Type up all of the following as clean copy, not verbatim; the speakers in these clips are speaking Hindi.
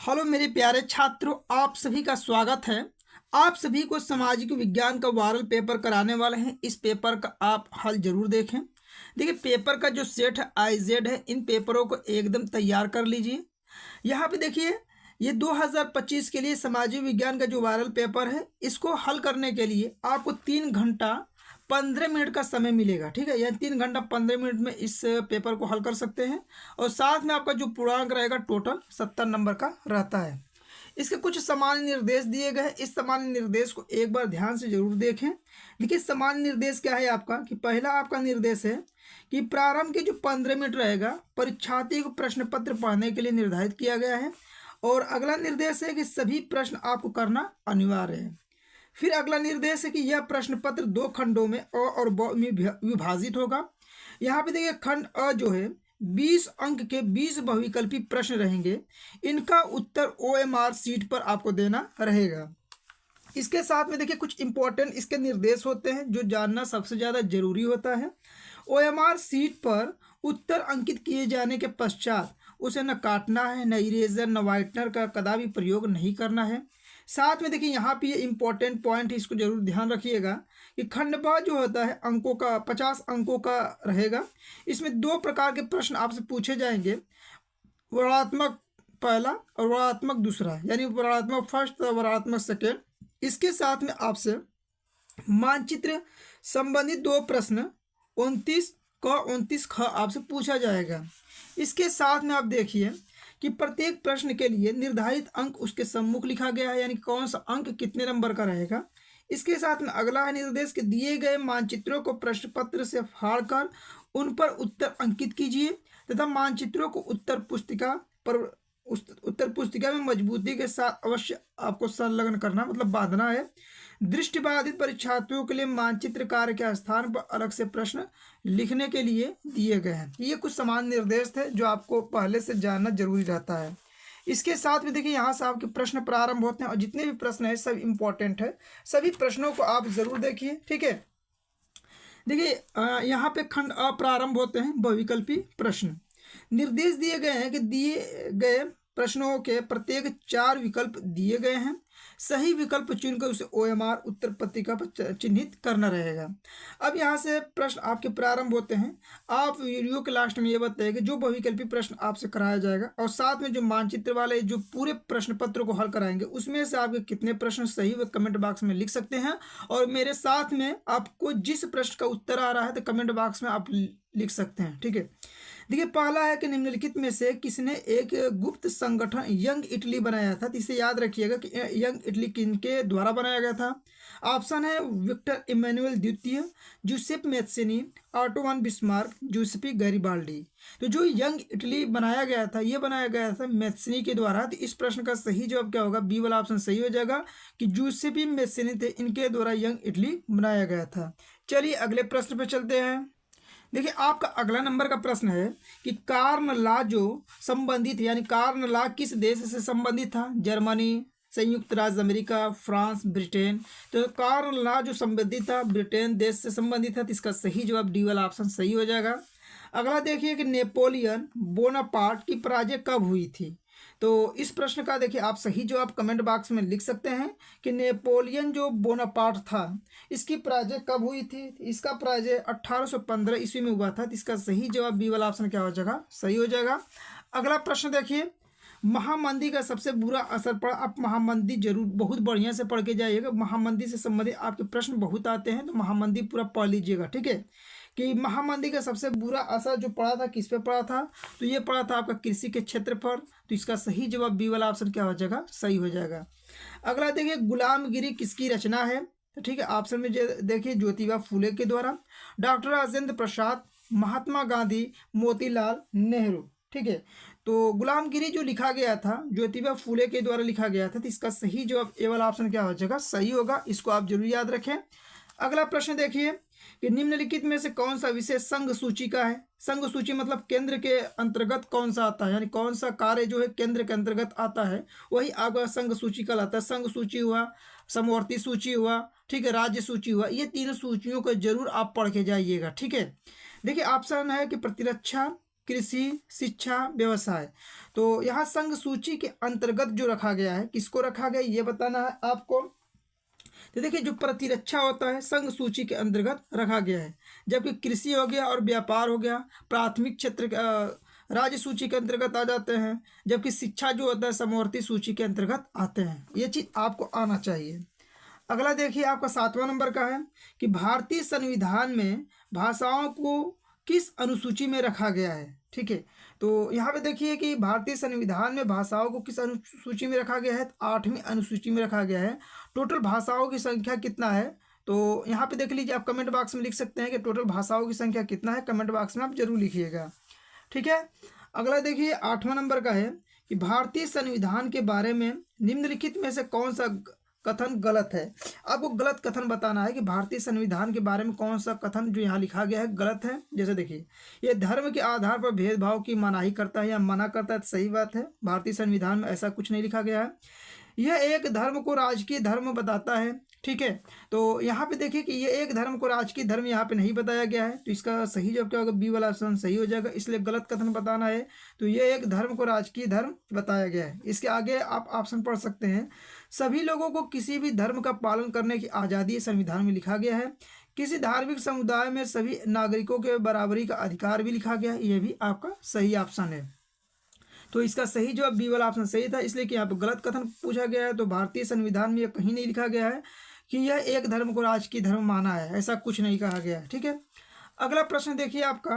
हेलो मेरे प्यारे छात्रों, आप सभी का स्वागत है। आप सभी को सामाजिक विज्ञान का वायरल पेपर कराने वाले हैं। इस पेपर का आप हल जरूर देखें। देखिए, पेपर का जो सेट है IZ है, इन पेपरों को एकदम तैयार कर लीजिए। यहाँ पे देखिए, ये 2025 के लिए सामाजिक विज्ञान का जो वायरल पेपर है, इसको हल करने के लिए आपको 3 घंटा 15 मिनट का समय मिलेगा। ठीक है, यानी 3 घंटा 15 मिनट में इस पेपर को हल कर सकते हैं। और साथ में आपका जो पूर्णांक रहेगा टोटल 70 नंबर का रहता है। इसके कुछ सामान्य निर्देश दिए गए हैं। इस सामान्य निर्देश को एक बार ध्यान से जरूर देखें। देखिए, सामान्य निर्देश क्या है आपका कि पहला आपका निर्देश है कि प्रारंभ के जो 15 मिनट रहेगा परीक्षार्थी को प्रश्न पत्र पढ़ने के लिए निर्धारित किया गया है। और अगला निर्देश है कि सभी प्रश्न आपको करना अनिवार्य है। फिर अगला निर्देश है कि यह प्रश्न पत्र 2 खंडों में अ और ब में विभाजित होगा। यहाँ पे देखिए, खंड अ जो है 20 अंक के 20 बहुविकल्पी प्रश्न रहेंगे। इनका उत्तर OMR सीट पर आपको देना रहेगा। इसके साथ में देखिए, कुछ इंपॉर्टेंट इसके निर्देश होते हैं जो जानना सबसे ज़्यादा जरूरी होता है। OMR सीट पर उत्तर अंकित किए जाने के पश्चात उसे न काटना है, न इरेजर, न वाइटनर का कदापि प्रयोग नहीं करना है। साथ में देखिए, यहाँ पे ये इंपॉर्टेंट पॉइंट है, इसको जरूर ध्यान रखिएगा कि खंड ब जो होता है अंकों का 50 अंकों का रहेगा। इसमें 2 प्रकार के प्रश्न आपसे पूछे जाएंगे, वर्णनात्मक पहला और वर्णनात्मक दूसरा, यानी वर्णनात्मक फर्स्ट और वर्णनात्मक सेकेंड। इसके साथ में आपसे मानचित्र संबंधित 2 प्रश्न 29 क 29 ख आपसे पूछा जाएगा। इसके साथ में आप देखिए कि प्रत्येक प्रश्न के लिए निर्धारित अंक उसके सम्मुख लिखा गया है, यानी कौन सा अंक कितने नंबर का रहेगा। इसके साथ में अगला है निर्देश के दिए गए मानचित्रों को प्रश्न पत्र से फाड़कर उन पर उत्तर अंकित कीजिए तथा मानचित्रों को उत्तर पुस्तिका में मजबूती के साथ अवश्य आपको संलग्न करना, मतलब बांधना है। दृष्टिबाधित परीक्षार्थियों के लिए मानचित्र कार्य के स्थान पर अलग से प्रश्न लिखने के लिए दिए गए हैं। ये कुछ सामान्य निर्देश थे जो आपको पहले से जानना जरूरी रहता है। इसके साथ में देखिए, यहाँ से आपके प्रश्न प्रारंभ होते हैं और जितने भी प्रश्न है सब इंपॉर्टेंट है। सभी प्रश्नों को आप जरूर देखिए। ठीक है, देखिए यहाँ पे खंड अ प्रारंभ होते हैं बहुविकल्पी प्रश्न। निर्देश दिए गए हैं कि दिए गए प्रश्नों के प्रत्येक 4 विकल्प दिए गए हैं। सही विकल्प चुनकर उसे OMR उत्तर पत्रिका पर चिन्हित करना रहेगा। अब यहाँ से प्रश्न आपके प्रारंभ होते हैं। आप वीडियो के लास्ट में ये बताइए कि जो बहुविकल्पी प्रश्न आपसे कराया जाएगा और साथ में जो मानचित्र वाले जो पूरे प्रश्न पत्र को हल कराएंगे उसमें से आपके कितने प्रश्न सही व कमेंट बॉक्स में लिख सकते हैं। और मेरे साथ में आपको जिस प्रश्न का उत्तर आ रहा है तो कमेंट बॉक्स में आप लिख सकते हैं। ठीक है, देखिए पहला है कि निम्नलिखित में से किसने एक गुप्त संगठन यंग इटली बनाया था। तो इसे याद रखिएगा कि यंग इटली किनके द्वारा बनाया गया था। ऑप्शन है विक्टर इमैनुअल द्वितीय, Giuseppe Mazzini, Otto von Bismarck, Giuseppe Garibaldi. तो जो यंग इटली बनाया गया था, ये बनाया गया था मैत्सिनी के द्वारा। तो इस प्रश्न का सही जवाब क्या होगा, बी वाला ऑप्शन सही हो जाएगा कि जूसेपी मैत्सिनी थे, इनके द्वारा यंग इटली बनाया गया था। चलिए अगले प्रश्न पे चलते हैं। देखिए, आपका अगला नंबर का प्रश्न है कि कार्न लॉ जो संबंधित, यानी कार्न लॉ किस देश से संबंधित था। जर्मनी, संयुक्त राज्य अमेरिका, फ्रांस, ब्रिटेन। तो कार्न लॉ जो संबंधित था ब्रिटेन देश से संबंधित था। तो इसका सही जवाब डी वाला ऑप्शन सही हो जाएगा। अगला देखिए कि नेपोलियन बोनापार्ट की पराजय कब हुई थी। तो इस प्रश्न का देखिए आप सही जवाब कमेंट बॉक्स में लिख सकते हैं कि नेपोलियन जो बोनापार्ट था इसकी पराजय कब हुई थी। इसका पराजय 1815 ईस्वी में हुआ था। तो इसका सही जवाब बी वाला ऑप्शन क्या हो जाएगा, सही हो जाएगा। अगला प्रश्न देखिए, महामंदी का सबसे बुरा असर पड़ा। आप महामंदी जरूर बहुत बढ़िया से पढ़ के जाइएगा। महामंदी से संबंधित आपके प्रश्न बहुत आते हैं, तो महामंदी पूरा पढ़ लीजिएगा। ठीक है, कि महामंदी का सबसे बुरा असर जो पड़ा था किस पे पड़ा था, तो ये पड़ा था आपका कृषि के क्षेत्र पर। तो इसका सही जवाब बी वाला ऑप्शन क्या हो जाएगा, सही हो जाएगा। अगला देखिए, गुलामगिरी किसकी रचना है। तो ठीक है, ऑप्शन में देखिए ज्योतिबा फूले के द्वारा, डॉक्टर राजेंद्र प्रसाद, महात्मा गांधी, मोतीलाल नेहरू। ठीक है, तो गुलामगिरी जो लिखा गया था ज्योतिबा फूले के द्वारा लिखा गया था। तो इसका सही जवाब ए वाला ऑप्शन क्या हो जाएगा, सही होगा। इसको आप जरूर याद रखें। अगला प्रश्न देखिए कि निम्नलिखित में से कौन सा विषय संघ सूची का है। संघ सूची मतलब केंद्र के अंतर्गत कौन सा आता है, यानी कौन सा कार्य जो है केंद्र के अंतर्गत आता है, वही आपका संघ सूची कहलाता है। संघ सूची हुआ, समवर्ती सूची हुआ, ठीक है, राज्य सूची हुआ। ये तीनों सूचियों को जरूर आप पढ़ के जाइएगा। ठीक है, देखिए ऑप्शन है कि प्रतिरक्षा, कृषि, शिक्षा, व्यवसाय। तो यहाँ संघ सूची के अंतर्गत जो रखा गया है, किसको रखा गया ये बताना है आपको। तो देखिए जो प्रतिरक्षा होता है संघ सूची के अंतर्गत रखा गया है, जबकि कृषि हो गया और व्यापार हो गया प्राथमिक क्षेत्र राज्य सूची के अंतर्गत आ जाते हैं, जबकि शिक्षा जो होता है समवर्ती सूची के अंतर्गत आते हैं। ये चीज़ आपको आना चाहिए। अगला देखिए आपका 7वां नंबर का है कि भारतीय संविधान में भाषाओं को किस अनुसूची में रखा गया है। ठीक है, तो यहाँ पे देखिए कि भारतीय संविधान में भाषाओं को किस अनुसूची में रखा गया है, 8वीं अनुसूची में रखा गया है। टोटल भाषाओं की संख्या कितना है, तो यहाँ पे देख लीजिए, आप कमेंट बॉक्स में लिख सकते हैं कि टोटल भाषाओं की संख्या कितना है, कमेंट बॉक्स में आप जरूर लिखिएगा। ठीक है, अगला देखिए 8वां नंबर का है कि भारतीय संविधान के बारे में निम्नलिखित में से कौन सा कथन गलत है। आपको गलत कथन बताना है कि भारतीय संविधान के बारे में कौन सा कथन जो यहाँ लिखा गया है गलत है। जैसे देखिए, यह धर्म के आधार पर भेदभाव की मनाही करता है या मना करता है, तो सही बात है, भारतीय संविधान में ऐसा कुछ नहीं लिखा गया है। यह एक धर्म को राजकीय धर्म बताता है। ठीक है, तो यहाँ पे देखिए कि ये एक धर्म को राजकीय धर्म यहाँ पे नहीं बताया गया है, तो इसका सही जवाब क्या होगा, बी वाला ऑप्शन सही हो जाएगा। इसलिए गलत कथन बताना है, तो ये एक धर्म को राजकीय धर्म बताया गया है। इसके आगे आप ऑप्शन पढ़ सकते हैं, सभी लोगों को किसी भी धर्म का पालन करने की आज़ादी संविधान में लिखा गया है। किसी धार्मिक समुदाय में सभी नागरिकों के बराबरी का अधिकार भी लिखा गया है, ये भी आपका सही ऑप्शन है। तो इसका सही जवाब बी वाला ऑप्शन सही था, इसलिए कि यहाँ पर गलत कथन पूछा गया है। तो भारतीय संविधान में यह कहीं नहीं लिखा गया है कि यह एक धर्म को राजकीय धर्म माना है, ऐसा कुछ नहीं कहा गया है। ठीक है, अगला प्रश्न देखिए आपका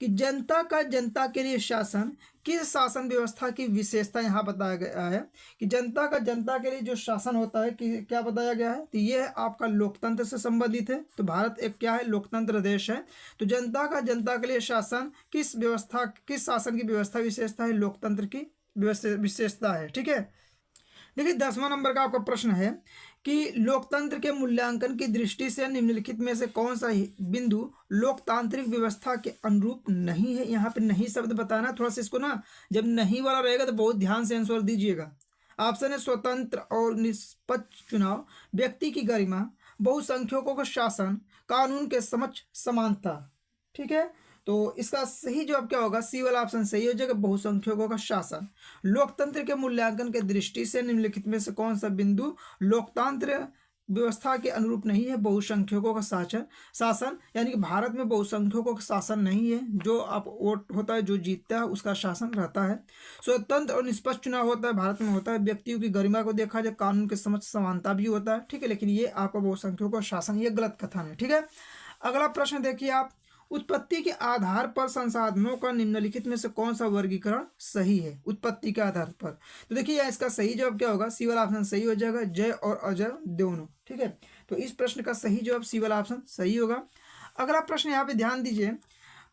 कि जनता का जनता के लिए शासन किस शासन व्यवस्था की विशेषता यहाँ बताया गया है कि जनता का जनता के लिए जो शासन होता है कि क्या बताया गया है, तो ये आपका लोकतंत्र से संबंधित है। तो भारत एक क्या है, लोकतंत्र देश है। तो जनता का जनता के लिए शासन किस व्यवस्था, किस शासन की व्यवस्था विशेषता है, लोकतंत्र की विशेषता है। ठीक है, देखिए 10वां नंबर का आपका प्रश्न है कि लोकतंत्र के मूल्यांकन की दृष्टि से निम्नलिखित में से कौन सा बिंदु लोकतांत्रिक व्यवस्था के अनुरूप नहीं है। यहाँ पे नहीं शब्द बताना, थोड़ा सा इसको ना, जब नहीं वाला रहेगा तो बहुत ध्यान से आंसर दीजिएगा। ऑप्शन है स्वतंत्र और निष्पक्ष चुनाव, व्यक्ति की गरिमा, बहुसंख्यकों का शासन, कानून के समक्ष समानता। ठीक है, तो इसका सही जवाब क्या होगा, सी वाला ऑप्शन सही हो जाएगा, बहुसंख्यकों का शासन। लोकतंत्र के मूल्यांकन के दृष्टि से निम्नलिखित में से कौन सा बिंदु लोकतंत्र व्यवस्था के अनुरूप नहीं है, बहुसंख्यकों का शासन, यानी कि भारत में बहुसंख्यकों का शासन नहीं है। जो आप वोट होता है, जो जीतता है उसका शासन रहता है। स्वतंत्र और निष्पक्ष चुनाव होता है, भारत में होता है। व्यक्तियों की गरिमा को देखा जाए, कानून के समक्ष समानता भी होता है। ठीक है, लेकिन ये आपका बहुसंख्यकों का शासन, ये गलत कथन है। ठीक है, अगला प्रश्न देखिए आप, उत्पत्ति के आधार पर संसाधनों का निम्नलिखित में से कौन सा वर्गीकरण सही है, उत्पत्ति के आधार पर। तो देखिए इसका सही जवाब क्या होगा, सी वाला ऑप्शन सही हो जाएगा, जय और अजय दोनों। ठीक है, तो इस प्रश्न का सही जवाब सी वाला ऑप्शन सही होगा। अगला प्रश्न यहाँ पे ध्यान दीजिए,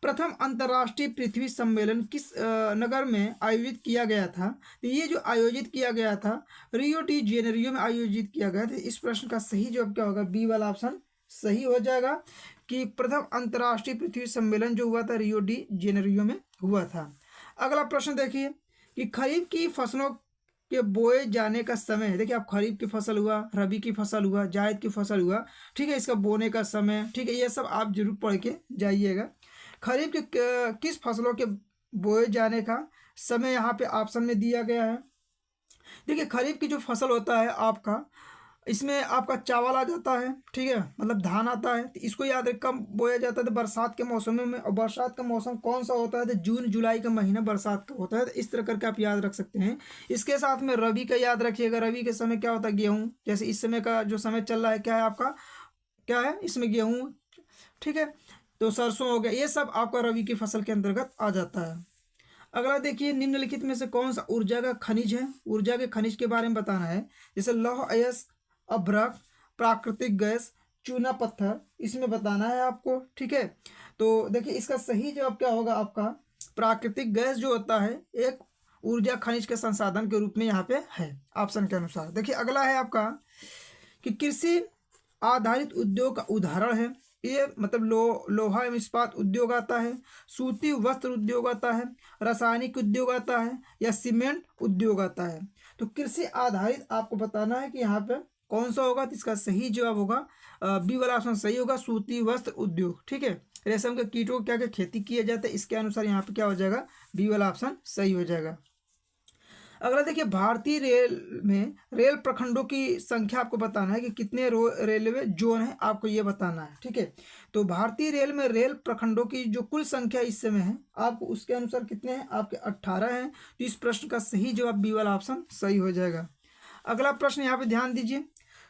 प्रथम अंतर्राष्ट्रीय पृथ्वी सम्मेलन किस नगर में आयोजित किया गया था। तो ये जो आयोजित किया गया था रियो डी जेनेरियो में आयोजित किया गया था। इस प्रश्न का सही जवाब क्या होगा, बी वाला ऑप्शन सही हो जाएगा कि प्रथम अंतर्राष्ट्रीय पृथ्वी सम्मेलन जो हुआ था रियो डी जेनेरियो में हुआ था। अगला प्रश्न देखिए कि खरीफ की फसलों के बोए जाने का समय है। देखिए आप खरीफ की फसल हुआ, रबी की फसल हुआ, जायद की फसल हुआ। ठीक है, इसका बोने का समय, ठीक है, ये सब आप जरूर पढ़ के जाइएगा। खरीफ के किस फसलों के बोए जाने का समय यहाँ पे ऑप्शन में दिया गया है। देखिए खरीफ की जो फसल होता है आपका, इसमें आपका चावल आ जाता है। ठीक है, मतलब धान आता है, तो इसको याद रख कब बोया जाता है, तो बरसात के मौसम में। और बरसात का मौसम कौन सा होता है, तो जून जुलाई का महीना बरसात का होता है। तो इस तरह करके आप याद रख सकते हैं। इसके साथ में रबी का याद रखिएगा, रबी के समय क्या होता है, गेहूँ। जैसे इस समय का जो समय चल रहा है क्या है आपका, क्या है इसमें, गेहूँ। ठीक है, तो सरसों हो गया, ये सब आपका रबी की फसल के अंतर्गत आ जाता है। अगला देखिए, निम्नलिखित में से कौन सा ऊर्जा का खनिज है। ऊर्जा के खनिज के बारे में बताना है, जैसे लौह अयस्क, अभ्रक, प्राकृतिक गैस, चूना पत्थर, इसमें बताना है आपको। ठीक है, तो देखिए इसका सही जवाब क्या होगा आपका, प्राकृतिक गैस जो होता है एक ऊर्जा खनिज के संसाधन के रूप में यहाँ पे है ऑप्शन के अनुसार। देखिए अगला है आपका कि कृषि आधारित उद्योग का उदाहरण है। ये मतलब लोहा एवं इस्पात उद्योग आता है, सूती वस्त्र उद्योग आता है, रासायनिक उद्योग आता है, या सीमेंट उद्योग आता है। तो कृषि आधारित आपको बताना है कि यहाँ पे कौन सा होगा? तो इसका सही जवाब होगा बी वाला ऑप्शन सही होगा, सूती वस्त्र उद्योग। ठीक है, रेशम के कीटों को क्या क्या खेती किया जाता है, इसके अनुसार यहाँ पे क्या हो जाएगा? बी वाला ऑप्शन सही हो जाएगा। अगला देखिए, भारतीय रेल में रेल प्रखंडों की संख्या आपको बताना है कि कितने रेलवे जोन है, आपको ये बताना है। ठीक है, तो भारतीय रेल में रेल प्रखंडों की जो कुल संख्या इस समय है, आपको उसके अनुसार कितने हैं? आपके 18 हैं। तो इस प्रश्न का सही जवाब बी वाला ऑप्शन सही हो जाएगा। अगला प्रश्न यहाँ पे ध्यान दीजिए,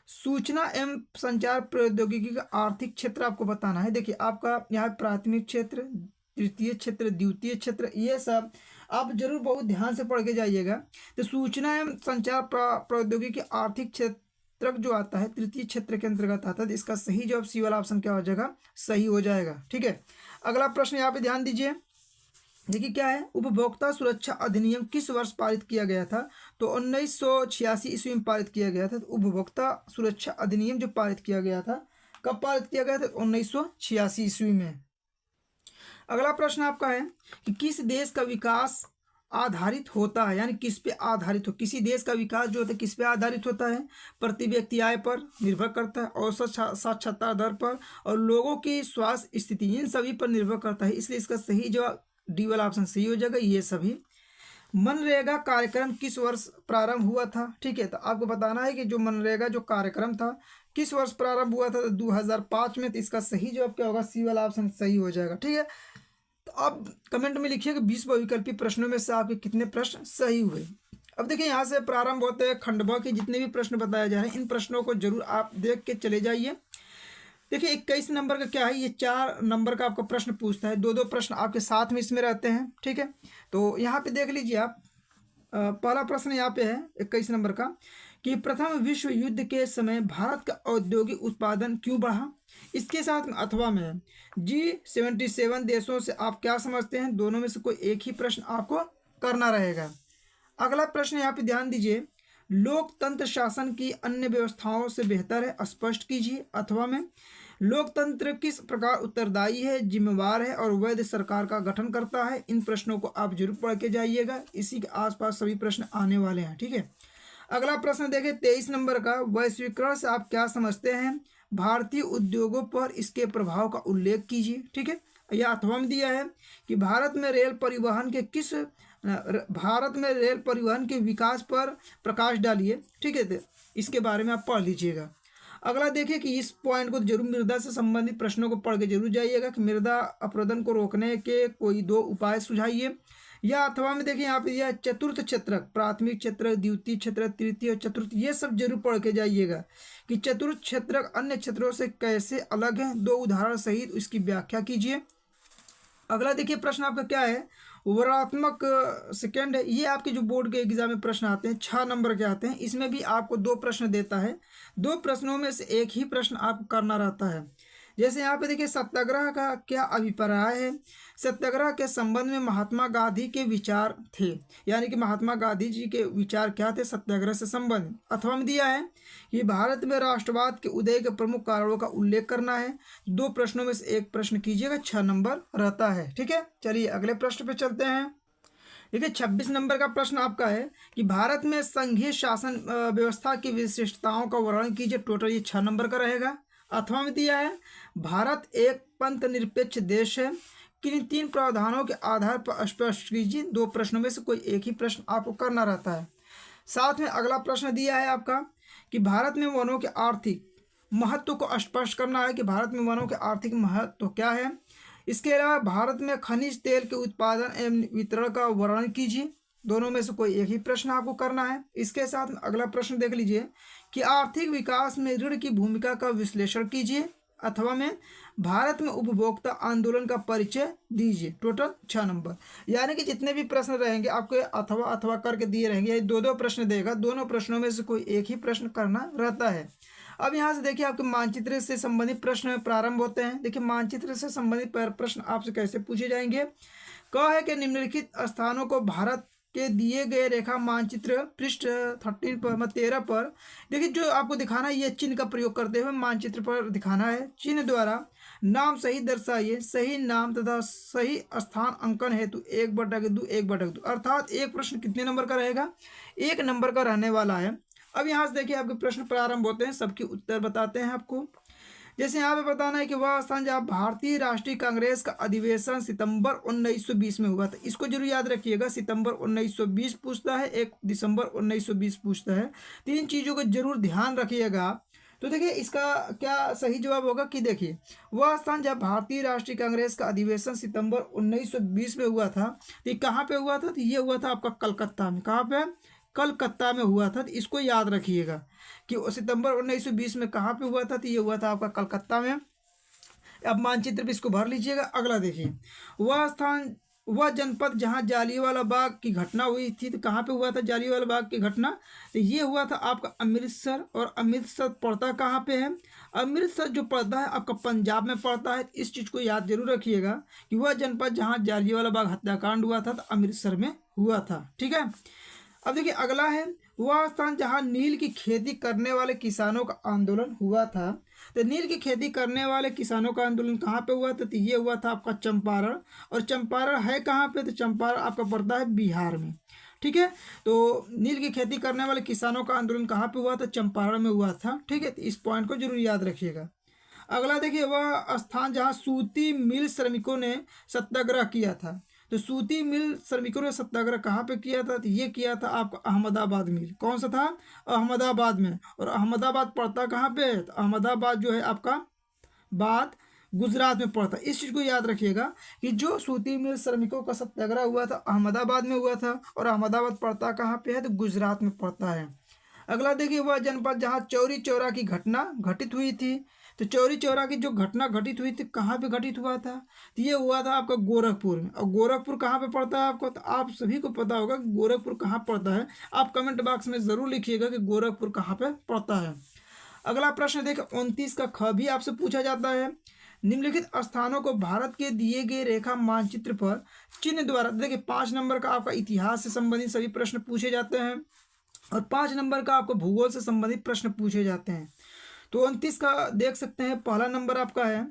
सूचना एवं संचार प्रौद्योगिकी का आर्थिक क्षेत्र आपको बताना है। देखिए, आपका यहाँ प्राथमिक क्षेत्र, तृतीय क्षेत्र, द्वितीय क्षेत्र, ये सब आप जरूर बहुत ध्यान से पढ़ के जाइएगा। तो सूचना एवं संचार प्रौद्योगिकी आर्थिक क्षेत्र जो आता है, तृतीय क्षेत्र के अंतर्गत आता है। तो इसका सही जवाब सी वाला ऑप्शन क्या हो जाएगा? सही हो जाएगा। ठीक है, अगला प्रश्न यहाँ पे ध्यान दीजिए। देखिए क्या है, उपभोक्ता सुरक्षा अधिनियम किस वर्ष पारित किया गया था? तो 1986 ईस्वी में पारित किया गया था। तो उपभोक्ता सुरक्षा अधिनियम जो पारित किया गया था, कब पारित किया गया था? 1986 ईस्वी में। अगला प्रश्न आपका है कि किस देश का विकास आधारित होता है, यानी किस पे आधारित हो? किसी देश का विकास जो होता है किस पे आधारित होता है? प्रति व्यक्ति आय पर निर्भर करता है, औसत साक्षरता दर पर, और लोगों की स्वास्थ्य स्थिति, इन सभी पर निर्भर करता है। इसलिए इसका सही जवाब डी वाला ऑप्शन सही हो जाएगा, ये सभी। मनरेगा कार्यक्रम किस वर्ष प्रारंभ हुआ था? ठीक है, तो आपको बताना है कि जो मनरेगा जो कार्यक्रम था किस वर्ष प्रारंभ हुआ था? तो 2005 में। तो इसका सही जवाब क्या होगा? सी वाला ऑप्शन सही हो जाएगा। ठीक है, तो आप कमेंट में लिखिए कि 20 बहुविकल्पी प्रश्नों में से आपके कितने प्रश्न सही हुए। अब देखिए, यहाँ से प्रारंभ होते हैं खंडवा के जितने भी प्रश्न बताए जा रहे हैं, इन प्रश्नों को जरूर आप देख के चले जाइए। देखिए 21 नंबर का क्या है, ये 4 नंबर का आपको प्रश्न पूछता है, दो प्रश्न आपके साथ में इसमें रहते हैं। ठीक है, तो यहाँ पे देख लीजिए आप, पहला प्रश्न यहाँ पे है 21 नंबर का कि प्रथम विश्व युद्ध के समय भारत का औद्योगिक उत्पादन क्यों बढ़ा? इसके साथ में अथवा में G77 देशों से आप क्या समझते हैं? दोनों में से कोई एक ही प्रश्न आपको करना रहेगा। अगला प्रश्न यहाँ पे ध्यान दीजिए, लोकतंत्र शासन की अन्य व्यवस्थाओं से बेहतर है, स्पष्ट कीजिए। अथवा में लोकतंत्र किस प्रकार उत्तरदायी है, जिम्मेवार है और वैध सरकार का गठन करता है? इन प्रश्नों को आप जरूर पढ़ के जाइएगा, इसी के आसपास सभी प्रश्न आने वाले हैं। ठीक है, अगला प्रश्न देखें 23 नंबर का, वैश्वीकरण से आप क्या समझते हैं? भारतीय उद्योगों पर इसके प्रभाव का उल्लेख कीजिए। ठीक है, यह अथवा में दिया है कि भारत में रेल परिवहन के विकास पर प्रकाश डालिए। ठीक है, तो इसके बारे में आप पढ़ लीजिएगा। अगला देखिए कि इस पॉइंट को जरूर मृदा से संबंधित प्रश्नों को पढ़ के जरूर जाइएगा कि मृदा अपरदन को रोकने के कोई 2 उपाय सुझाइए। या अथवा में देखिए यहाँ पे यह चतुर्थ क्षेत्रक, प्राथमिक क्षेत्र, द्वितीय क्षेत्र, तृतीय और चतुर्थ, ये सब जरूर पढ़ के जाइएगा कि चतुर्थ क्षेत्रक अन्य क्षेत्रों से कैसे अलग है, 2 उदाहरण सहित इसकी व्याख्या कीजिए। अगला देखिए प्रश्न आपका क्या है, वर्णात्मक सेकंड है, ये आपके जो बोर्ड के एग्जाम में प्रश्न आते हैं 6 नंबर के आते हैं। इसमें भी आपको 2 प्रश्न देता है, 2 प्रश्नों में से एक ही प्रश्न आपको करना रहता है। जैसे यहाँ पे देखिए, सत्याग्रह का क्या अभिप्राय है? सत्याग्रह के संबंध में महात्मा गांधी के विचार थे, यानी कि महात्मा गांधी जी के विचार क्या थे सत्याग्रह से संबंध। अथवा में दिया है कि भारत में राष्ट्रवाद के उदय के प्रमुख कारणों का उल्लेख करना है। 2 प्रश्नों में से एक प्रश्न कीजिएगा, 6 नंबर रहता है। ठीक है, चलिए अगले प्रश्न पे चलते हैं। देखिए 26 नंबर का प्रश्न आपका है कि भारत में संघीय शासन व्यवस्था की विशिष्टताओं का वर्णन कीजिए। टोटल ये 6 नंबर का रहेगा। अथवा में दिया है भारत एक पंथ निरपेक्ष देश है, किन 3 प्रावधानों के आधार पर स्पष्ट कीजिए। 2 प्रश्नों में से कोई एक ही प्रश्न आपको करना रहता है। साथ में अगला प्रश्न दिया है आपका कि भारत में वनों के आर्थिक महत्व को स्पष्ट करना है कि भारत में वनों के आर्थिक महत्व क्या है। इसके अलावा भारत में खनिज तेल के उत्पादन एवं वितरण का वर्णन कीजिए। दोनों में से कोई एक ही प्रश्न आपको करना है। इसके साथ में अगला प्रश्न देख लीजिए कि आर्थिक विकास में ऋण की भूमिका का विश्लेषण कीजिए। अथवा में भारत में उपभोक्ता आंदोलन का परिचय दीजिए। टोटल 6 नंबर, यानी कि जितने भी प्रश्न रहेंगे आपके अथवा करके दिए रहेंगे, ये 2 प्रश्न देगा, दोनों प्रश्नों में से कोई एक ही प्रश्न करना रहता है। अब यहाँ से देखिए आपके मानचित्र से संबंधित प्रश्न प्रारंभ होते हैं। देखिए मानचित्र से संबंधित प्रश्न आपसे कैसे पूछे जाएंगे। कहा है कि निम्नलिखित स्थानों को भारत के दिए गए रेखा मानचित्र पृष्ठ 13 पर देखिए जो आपको दिखाना है, ये चिन्ह का प्रयोग करते हुए मानचित्र पर दिखाना है। चिन्ह द्वारा नाम सही दर्शाइए। सही नाम तथा सही स्थान अंकन हेतु 1/2 1/2, अर्थात एक प्रश्न कितने नंबर का रहेगा? 1 नंबर का रहने वाला है। अब यहाँ से देखिए आपके प्रश्न प्रारंभ होते हैं, सबके उत्तर बताते हैं आपको। जैसे यहाँ पे बताना है कि वह स्थान जहाँ भारतीय राष्ट्रीय कांग्रेस का अधिवेशन सितंबर 1920 में हुआ था, इसको जरूर याद रखिएगा। सितंबर 1920 पूछता है, 1 दिसंबर 1920 पूछता है। तीन चीज़ों को जरूर ध्यान रखिएगा। तो देखिए इसका क्या सही जवाब होगा कि देखिए वह स्थान जहाँ भारतीय राष्ट्रीय कांग्रेस का अधिवेशन सितंबर 1920 में हुआ था, तो ये कहाँ पे हुआ था? तो ये हुआ था आपका कलकत्ता में। कहाँ पे? कलकत्ता में हुआ था। तो इसको याद रखिएगा कि सितंबर 1920 में कहाँ पे हुआ था? तो ये हुआ था आपका कलकत्ता में। अब मानचित्र पे इसको भर लीजिएगा। अगला देखिए, वह स्थान वह जनपद जहाँ जालियांवाला बाग की घटना हुई थी, तो कहाँ पे हुआ था जालियांवाला बाग की घटना? तो ये हुआ था आपका अमृतसर। और अमृतसर पड़ता कहाँ पे है? अमृतसर जो पड़ता है आपका पंजाब में पड़ता है। इस चीज़ को याद जरूर रखिएगा कि वह जनपद जहाँ जालियांवाला बाग हत्याकांड हुआ था, तो अमृतसर में हुआ था। ठीक है। अब देखिए अगला है, वह स्थान जहाँ नील की खेती करने वाले किसानों का आंदोलन हुआ था। तो नील की खेती करने वाले किसानों का आंदोलन कहाँ पे हुआ था? तो ये हुआ था आपका चंपारण। और चंपारण है कहाँ पे? तो चंपारण आपका पड़ता है बिहार में। ठीक है। तो नील की खेती करने वाले किसानों का आंदोलन कहाँ पे हुआ था? चंपारण में हुआ था। ठीक है। तो इस पॉइंट को जरूर याद रखिएगा। अगला देखिए, वह स्थान जहाँ सूती मिल श्रमिकों ने सत्याग्रह किया था। तो सूती मिल श्रमिकों ने सत्याग्रह कहाँ पे किया था? तो ये किया था आपका अहमदाबाद मिल। कौन सा था? अहमदाबाद में। और अहमदाबाद पड़ता कहाँ पे है? तो अहमदाबाद जो है आपका बाद गुजरात में पड़ता है। इस चीज़ को याद रखिएगा कि जो सूती मिल श्रमिकों का सत्याग्रह हुआ था अहमदाबाद में हुआ था। और अहमदाबाद पड़ता कहाँ पे है? तो गुजरात में पड़ता है। अगला देखिए, वह जनपद जहाँ चौरी चौरा की घटना घटित हुई थी। तो चौरी चौरा की जो घटना घटित हुई थी कहाँ पे घटित हुआ था? तो ये हुआ था आपका गोरखपुर में। और गोरखपुर कहाँ पे पड़ता है आपको? तो आप सभी को पता होगा कि गोरखपुर कहाँ पड़ता है। आप कमेंट बॉक्स में ज़रूर लिखिएगा कि गोरखपुर कहाँ पे पड़ता है। अगला प्रश्न देखिए, 29 का ख भी आपसे पूछा जाता है। निम्नलिखित स्थानों को भारत के दिए गए रेखा मानचित्र पर चिन्ह द्वारा, देखिए 5 नंबर का आपका इतिहास से संबंधित सभी प्रश्न पूछे जाते हैं और 5 नंबर का आपको भूगोल से संबंधित प्रश्न पूछे जाते हैं। तो 29 का देख सकते हैं, पहला नंबर आपका है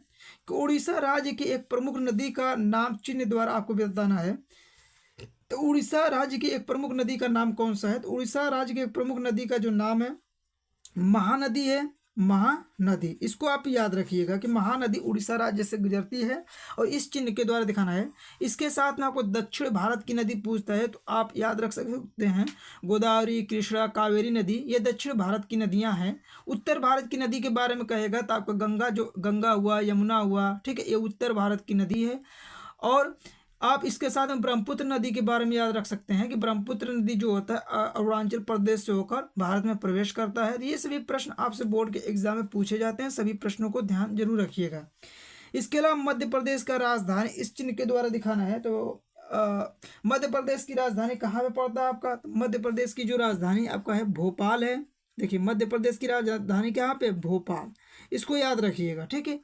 कि उड़ीसा राज्य की एक प्रमुख नदी का नाम चिन्ह द्वारा आपको बताना है। तो उड़ीसा राज्य की एक प्रमुख नदी का नाम कौन सा है? तो उड़ीसा राज्य की एक प्रमुख नदी का जो नाम है महानदी है। महानदी, इसको आप याद रखिएगा कि महानदी उड़ीसा राज्य से गुजरती है और इस चिन्ह के द्वारा दिखाना है। इसके साथ में आपको दक्षिण भारत की नदी पूछता है तो आप याद रख सकते हैं गोदावरी, कृष्णा, कावेरी नदी, ये दक्षिण भारत की नदियां हैं। उत्तर भारत की नदी के बारे में कहेगा तो आपका गंगा हुआ, यमुना हुआ, ठीक है, ये उत्तर भारत की नदी है। और आप इसके साथ में ब्रह्मपुत्र नदी के बारे में याद रख सकते हैं कि ब्रह्मपुत्र नदी जो होता है अरुणाचल प्रदेश से होकर भारत में प्रवेश करता है। तो ये सभी प्रश्न आपसे बोर्ड के एग्जाम में पूछे जाते हैं, सभी प्रश्नों को ध्यान जरूर रखिएगा। इसके अलावा मध्य प्रदेश का राजधानी इस चिन्ह के द्वारा दिखाना है। तो मध्य प्रदेश की राजधानी कहाँ पे पड़ता है आपका? तो मध्य प्रदेश की जो राजधानी आपका है भोपाल है। देखिए मध्य प्रदेश की राजधानी कहाँ पे? भोपाल, इसको याद रखिएगा। ठीक है।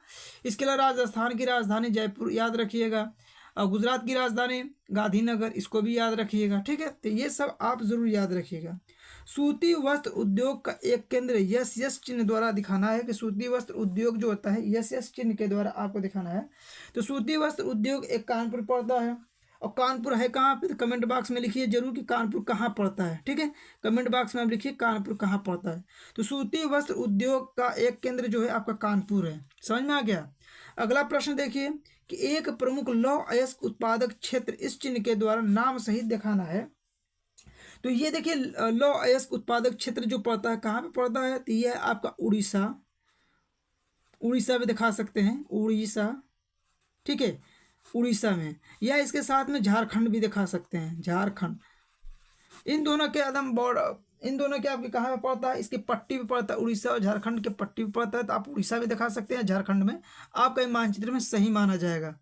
इसके अलावा राजस्थान की राजधानी जयपुर याद रखिएगा। और गुजरात की राजधानी गांधीनगर, इसको भी याद रखिएगा। ठीक है। तो ये सब आप जरूर याद रखिएगा। सूती वस्त्र उद्योग का एक केंद्र यस चिन्ह द्वारा दिखाना है कि सूती वस्त्र उद्योग जो होता है यस चिन्ह के द्वारा आपको दिखाना है। तो सूती वस्त्र उद्योग एक कानपुर पड़ता है। और कानपुर है कहाँ पे? तो कमेंट बॉक्स में लिखिए जरूर कि कानपुर कहाँ पड़ता है। ठीक है, कमेंट बॉक्स में आप लिखिए कानपुर कहाँ पड़ता है। तो सूती वस्त्र उद्योग का एक केंद्र जो है आपका कानपुर है। समझ में आ गया। अगला प्रश्न देखिए कि एक प्रमुख लौह अयस्क उत्पादक क्षेत्र इस चिन्ह के द्वारा नाम सहित दिखाना है। तो ये देखिए लौह अयस्क उत्पादक क्षेत्र जो पड़ता है कहाँ पे पड़ता है? तो ये है आपका उड़ीसा। उड़ीसा में दिखा सकते हैं, उड़ीसा। ठीक है, उड़ीसा में, या इसके साथ में झारखंड भी दिखा सकते हैं, झारखंड। इन दोनों के आपके कहाँ पे पड़ता है? इसकी पट्टी पे पड़ता है, उड़ीसा और झारखंड के पट्टी पे पड़ता है। तो आप उड़ीसा में दिखा सकते हैं, झारखंड में आपका मानचित्र में सही माना जाएगा।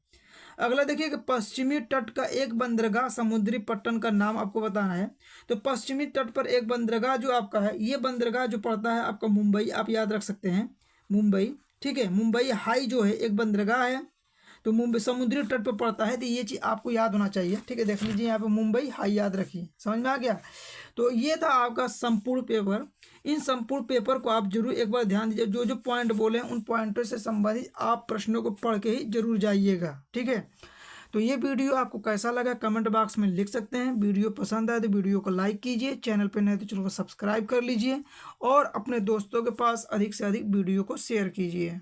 अगला देखिए कि पश्चिमी तट का एक बंदरगाह समुद्री पट्टन का नाम आपको बताना है। तो पश्चिमी तट पर एक बंदरगाह जो आपका है, ये बंदरगाह जो पड़ता है आपका मुंबई, आप याद रख सकते हैं मुंबई। ठीक है, मुंबई हाई जो है एक बंदरगाह है, तो मुंबई समुद्री तट पर पड़ता है। तो ये चीज़ आपको याद होना चाहिए। ठीक है, देख लीजिए यहाँ पे मुंबई हाई याद रखिए। समझ में आ गया। तो ये था आपका संपूर्ण पेपर। इन संपूर्ण पेपर को आप जरूर एक बार ध्यान दीजिए, जो जो पॉइंट बोले हैं उन पॉइंटों से संबंधित आप प्रश्नों को पढ़ के ही जरूर जाइएगा। ठीक है, तो ये वीडियो आपको कैसा लगा कमेंट बॉक्स में लिख सकते हैं। वीडियो पसंद आए तो वीडियो को लाइक कीजिए, चैनल पर नए तो चैनल को सब्सक्राइब कर लीजिए और अपने दोस्तों के पास अधिक से अधिक वीडियो को शेयर कीजिए।